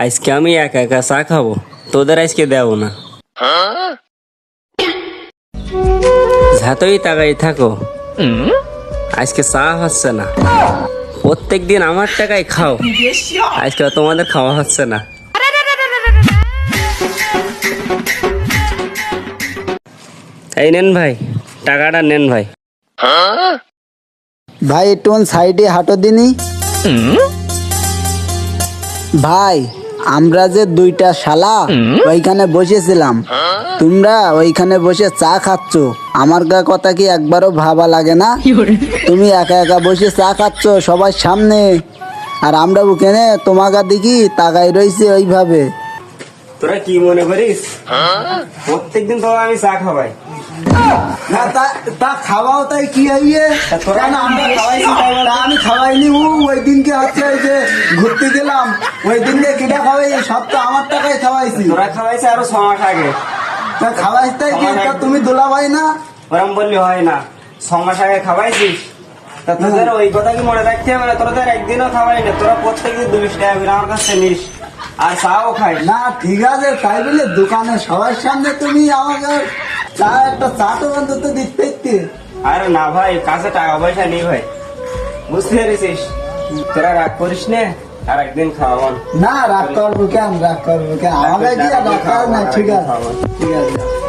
আজকে আমি একা একা চা খাবো, তোদের আজকে দেবো না। যতই তাকাই থাকো, আজকে চা হচ্ছে না। প্রত্যেক দিন আমার টাকায় খাও, আজকে তোমাদের খাওয়া হচ্ছে না। এই নেন ভাই, টাকাটা নেন ভাই। ভাই একটু সাইডে হাঁটো দিনি। ভাই আমরা যে দুইটা শালা ওইখানে বসেছিলাম, তোমরা ওইখানে বসে চা খাচ্ছ, আমার গা কথা কি একবারও ভাবা লাগে না? তুমি একা একা বসে চা খাচ্ছ সবার সামনে, আর আমরা ওখানে তোমাকে দেখি তাকাই রয়েছে ওইভাবে। তোরা কি মনে করিস প্রত্যেকদিন তো আমি চা খাওয়াই? না তা খাওয়াও, তাই কি হইয়ে? আমি খাওয়াইনি। ওই দিনকে হচ্ছে ওই যে ঘুরতে গেলাম, ওই দিনকে কিটা খাওয়াই? সব তো আমার টাকায় খাওয়াইছি। তোরা খাওয়াইছে আরো 6 মাস আগে। তা খাওয়াইছ তাই কি? তা তুমি দোলা ভাই না? ওরম বললি হয় না, 6 মাস আগে খাওয়াইছিস। তা তোদের ওই কথা কি মনে রাখতে হবে না? তোদের একদিনও খাওয়াই না, তোরা প্রত্যেকদিন 200 টাকা করে আমার কাছে নিস আর চাও খাই না ঠিক আছে, তাই বলে দোকানে সবার সামনে তুমি আমাকে চা একটা চা তো অন্তত দিতে। আরে না ভাই, কাছে টাকা পয়সা নেই ভাই, বুঝতে পেরেছিস? তোরা রাগ করিস না, আর একদিন খাওয়াবো। না রাগ করবো কেন, রাগ করবো কেন? আমাকে কি রাগ করার না? ঠিক আছে ঠিক আছে।